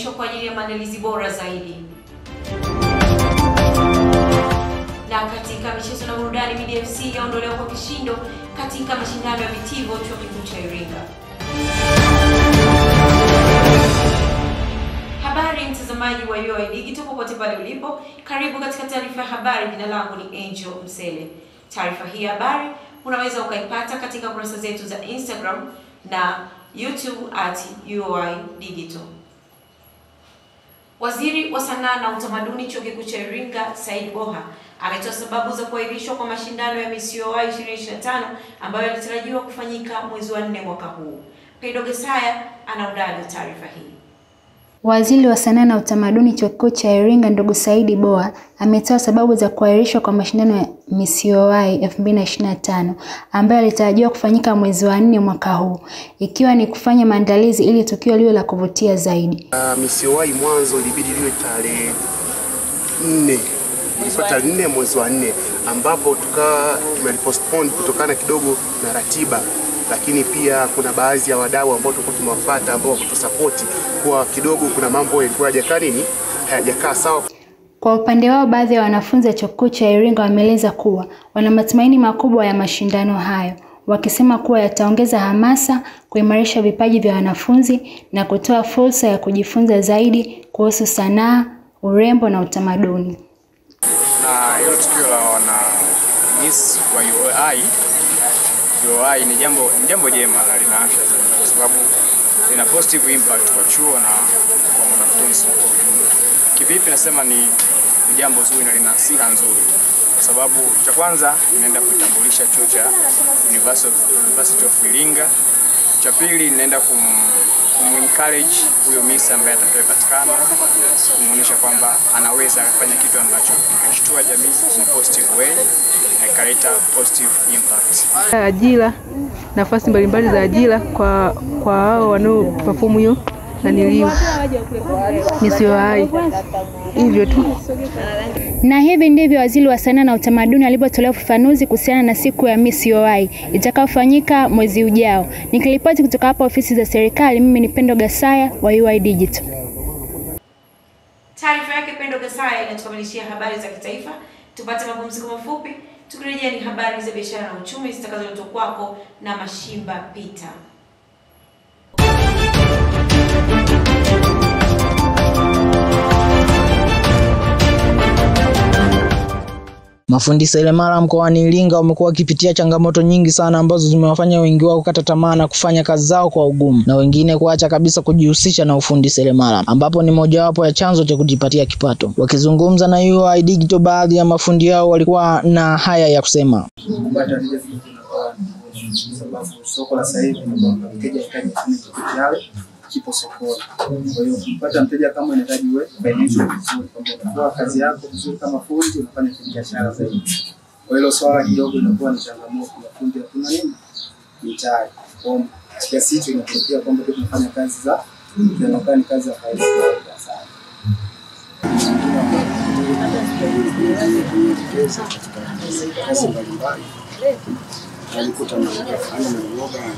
kuahirishwa kwa ajili ya maandalizi bora zaidi. Na katika michezo na burudani, Media FC yaondolewa kwa kishindo katika mashindano ya vitivo chuo kikuu cha Iringa. Habari mtazamaji wa UoI Digital popote pale ulipo, karibu katika taarifa ya habari. Jina langu ni Angel Msele. Taarifa hii ya habari unaweza ukaipata katika kurasa zetu za Instagram na YouTube @UoI Digital. Waziri wa Sanaa na Utamaduni Chuo Kikuu cha Iringa, Said Boha, ametoa sababu za kuahirishwa kwa mashindano ya Miss UoI 2025 ambayo yanatarajiwa kufanyika mwezi wa 4 mwaka huu. Pedro Gesaya anaundani taarifa hii. Waziri wa Sanaa na Utamaduni Chuo Kikuu cha Iringa, ndugu Said Boha, ametoa sababu za kuahirishwa kwa mashindano ya Miss UoI 2025 ambayo yalitarajiwa kufanyika mwezi wa 4 mwaka huu, ikiwa ni kufanya maandalizi ili tukio liwe la kuvutia zaidi. Miss UoI mwanzo ilibidi liwe tarehe 4 mwezi wa 4, ambapo tumepostpone kutokana kidogo na ratiba, lakini pia kuna baadhi ya wadau ambao tulikuwa tumewafuata ambao kutusupport kwa kidogo kuna mambo yalikuwa hayajakaa sawa. Kwa upande wao, baadhi ya wanafunzi wa Chuo Kikuu cha Iringa wameeleza kuwa wana matumaini makubwa ya mashindano hayo, wakisema kuwa yataongeza hamasa, kuimarisha vipaji vya wanafunzi na kutoa fursa ya kujifunza zaidi kuhusu sanaa, urembo na utamaduni. Na hilo tukio la wana Miss wa UoI ni jambo jema na lina afya zaidi, kwa sababu lina positive impact kwa chuo na kwa wanafunzi kwa ujumla. Kivipi nasema ni jambo zuri na lina siha nzuri, kwa sababu cha kwanza inaenda kutambulisha chuo cha University of Iringa. Cha pili inaenda encourage huyo Miss ambaye atakayepatikana, kumuonyesha kwamba anaweza kufanya kitu ambacho kikashtua jamii in positive way na ikaleta positive impact. Ajira, nafasi mbalimbali za ajira kwa hao wanaoperform hiyo na niliu Miss UoI. Hivyo tu. Na hivi ndivyo Waziri wa Sanaa na Utamaduni alipotolea ufafanuzi kuhusiana na siku ya Miss UoI itakayofanyika mwezi ujao. Nikiripoti kutoka hapa ofisi za serikali, mimi ni Pedro Gesaya wa UoI Digital. Taarifa yake Pedro Gesaya inatukamilishia habari za kitaifa. Tupate mapumziko mafupi, tukirejea ni habari za biashara na uchumi zitakazoletwa kwako na Mashimba Peter. Mafundi seremala mkoani Iringa wamekuwa wakipitia changamoto nyingi sana ambazo zimewafanya wengi wao kukata tamaa na kufanya kazi zao kwa ugumu, na wengine kuacha kabisa kujihusisha na ufundi seremala, ambapo ni mojawapo ya chanzo cha kujipatia kipato. Wakizungumza na UoI Digital, baadhi ya mafundi hao walikuwa na haya ya kusema. Sababu soko la sasa hivi mteja anahitaji kipo sokoni. Kwa hiyo kupata mteja kama unahitaji wewe financial vizuri, kwamba unafanya kazi yako vizuri kama fundi, unafanya biashara zaidi. Kwa hiyo swala kidogo inakuwa ni changamoto kwa fundi, hatuna nini mitaji. Kwa kiasi hicho inatokea kwamba tunafanya kazi za tunafanya kazi za faida sana. Kazi mbalimbali alikuta na kufanya na yoga na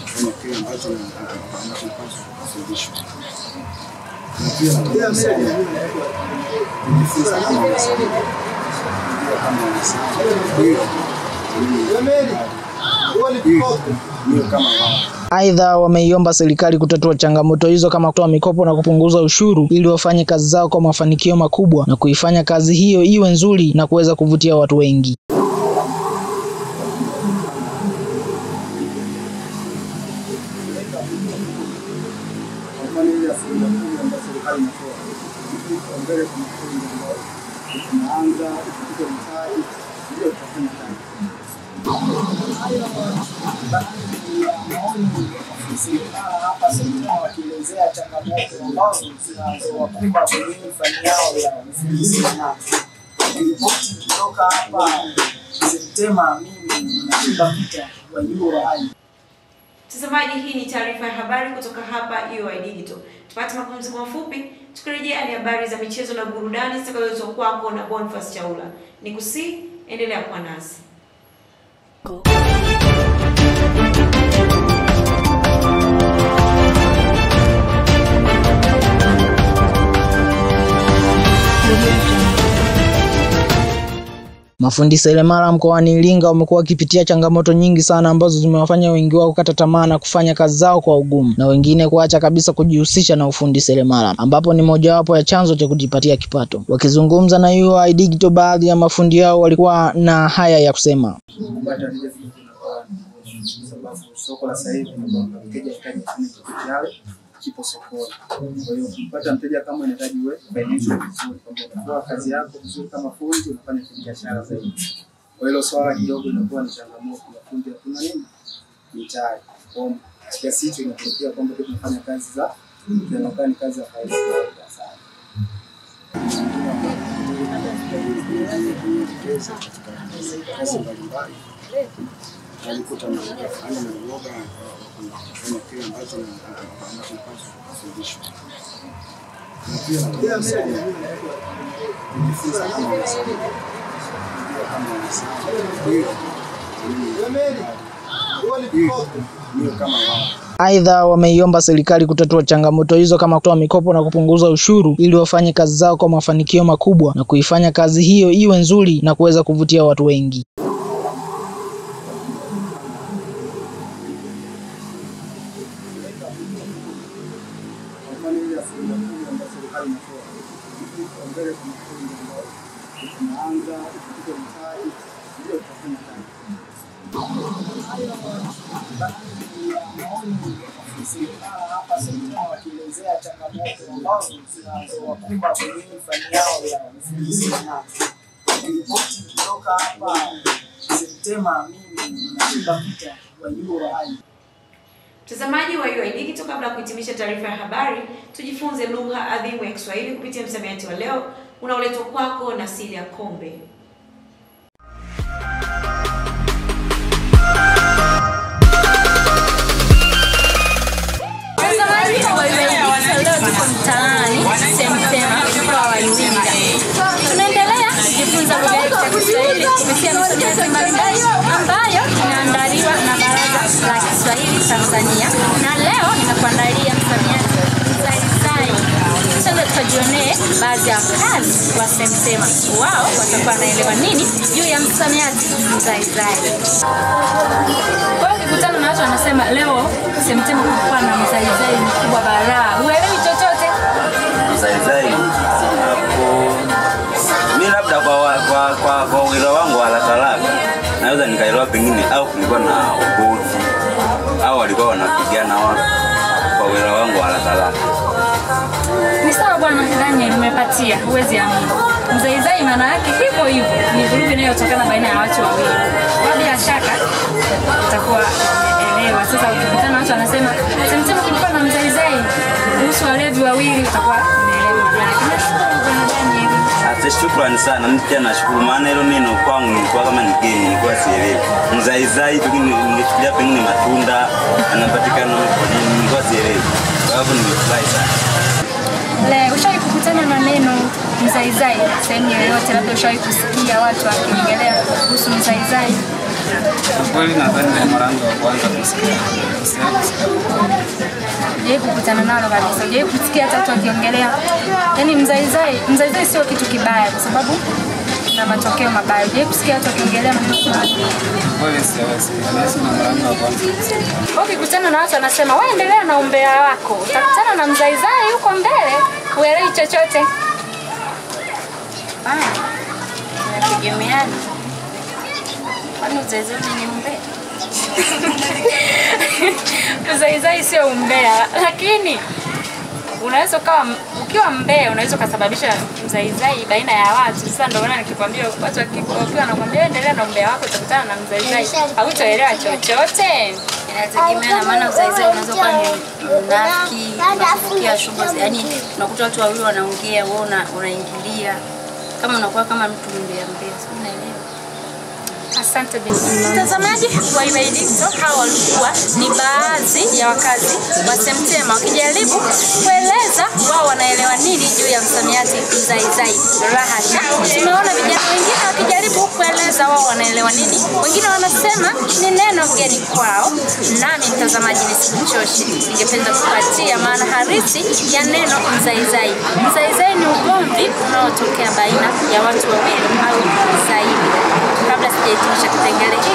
kufanya kile ambacho tunafundishwa. Pia tunajifunza Aidha, wameiomba serikali kutatua changamoto hizo kama kutoa mikopo na kupunguza ushuru ili wafanye kazi zao kwa mafanikio makubwa na kuifanya kazi hiyo iwe nzuri na kuweza kuvutia watu wengi. Mtazamaji, hii ni taarifa ya habari kutoka hapa UoI Digital. Tupate mapumziko mafupi, tukirejea ni habari za michezo na burudani zitakazoletwa kwako na Boniface Chaula. Nikusi, endelea kuwa nasi. Mafundi seremala mkoani Iringa wamekuwa wakipitia changamoto nyingi sana ambazo zimewafanya wengi wao kukata tamaa na kufanya kazi zao kwa ugumu, na wengine kuacha kabisa kujihusisha na ufundi seremala, ambapo ni mojawapo ya chanzo cha kujipatia kipato. Wakizungumza na UoI Digital, baadhi ya mafundi hao walikuwa na haya ya kusema. Sababu soko la sasa hivi mteja anahitaji kitu chale kipo sokoni. Kwa hiyo ukipata mteja kama anahitaji wewe financial vizuri, kwamba unafanya kazi yako vizuri kama fundi, unafanya biashara zaidi. Kwa hiyo swala kidogo inakuwa ni changamoto ya fundi, kuna nini mitaji. Kwa kiasi hicho inatokea kwamba tunafanya kazi za tunafanya kazi za faida sana. Kazi mbalimbali alikuta mnafanya na yoga kufanya kile ambacho tunafundishwa. Na pia kujifunza kama Aidha, wameiomba serikali kutatua changamoto hizo kama kutoa mikopo na kupunguza ushuru ili wafanye kazi zao kwa mafanikio makubwa na kuifanya kazi hiyo iwe nzuri na kuweza kuvutia watu wengi. Mtazamaji wa UoI Digital, kabla ya kuhitimisha taarifa ya habari, tujifunze lugha adhimu ya Kiswahili kupitia msamiati wa leo unaoletwa kwako na Silia Kombe. Tunaendelea kujifunza lugha ya Kiswahili kupitia msamiati mbalimbali ambayo inaandaliwa na Baraza la Kiswahili Tanzania, na leo ninakuandalia msamiati zaizai. Sasa tukajionee baadhi ya kazi wa semsema. Wao watakuwa wanaelewa nini juu ya msamiati zaizai. Kwa hiyo ukikutana na watu wanasema leo semsema kulikuwa na mzaizai mkubwa bara, uelewi chochote? Mzaizai hapo mimi labda kwa uelewa wangu wa haraka naweza nikaelewa pengine au kulikuwa na ugomvi au walikuwa wanapigana watu, kwa uelewa wangu wa haraka. Ni sawa bwana, ndani nimepatia, huwezi amini. Mzaizai maana yake hivyo hivyo, ni vurugu inayotokana baina ya watu wawili. Bila shaka utakuwa umeelewa. Sasa ukikutana watu wanasema semsema kulikuwa na mzaizai kuhusu walevi wawili, utakuwa umeelewa. Shukrani sana, mtu nashukuru, maana hilo neno kwangu nilikuwa kama nigeni, nilikuwa sielewi. Mzaizai ningefikiria pengine matunda yanapatikana huko, nilikuwa sielewi. Kwa hivyo nimefurahi sana. Leo ushawahi kukutana na neno mzaizai sehemu yoyote? Labda ushawahi kusikia watu wakiongelea kuhusu mzaizai? Kweli nadhani ni mara yangu ya kwanza kusikia. Je, kukutana nalo kabisa? Je, kusikia watu wakiongelea? Yaani mzaizai sio kitu kibaya kwa sababu na matokeo mabaya. Je, kusikia watu wakiongelea mambo kweli siwezi na mara yangu ya kwanza. Ukikutana na watu wanasema wewe endelea na umbea wako, utakutana na mzaizai huko mbele, uelewi chochote. Inategemeana. Kwani mzaizai ni umbea? Mzaizai sio umbea, lakini unaweza ukiwa mbea unaweza kusababisha mzaizai baina ya watu. Sasa ndio maana nikikwambia watu wakiwa wanakuambia endelea na umbea wako, utakutana na mzaizai, hautaelewa chochote. Inategemea, maana mzaizai unaweza kuwa ni mnafiki, unafikia shughuli, yani unakuta watu wawili wanaongea, wewe unaingilia, kama unakuwa kama mtu mbea, unaelewa. Asante mtazamaji wa UoI Digital. Hawa walikuwa ni baadhi ya wakazi wa Semtema wakijaribu kueleza wao wanaelewa nini juu ya msamiati mzaizai. Rahasha, tumeona vijana wengine wakijaribu kueleza wao wanaelewa nini, wengine wanasema ni neno geni kwao. Nami mtazamaji nisikuchoshe, ningependa kupatia maana halisi ya neno mzaizai. Mzaizai ni ugomvi unaotokea baina ya watu wawili au zaidi. hujahitimisha kipengele hiki,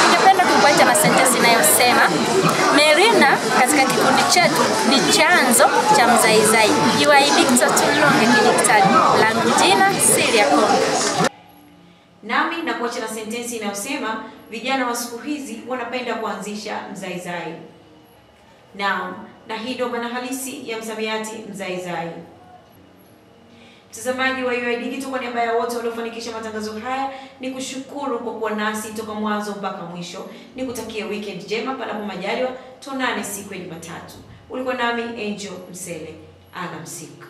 ningependa kukuacha na sentensi inayosema Merina katika kikundi chetu ni chanzo cha mzaizai. Iwaibikta tulonge kidiktari. Langu jina Silia Kongo. Nami na kuacha na sentensi inayosema vijana wa siku hizi wanapenda kuanzisha mzaizai. Naam, na hii ndio maana halisi ya msamiati mzaizai. Mtazamaji wa UoI Digital, kwa niaba ya wote waliofanikisha matangazo haya, ni kushukuru kwa kuwa nasi toka mwanzo mpaka mwisho. Nikutakia weekend njema, panapo majaliwa tuonane siku ya Jumatatu. Ulikuwa nami Angel Msele. Alamsika.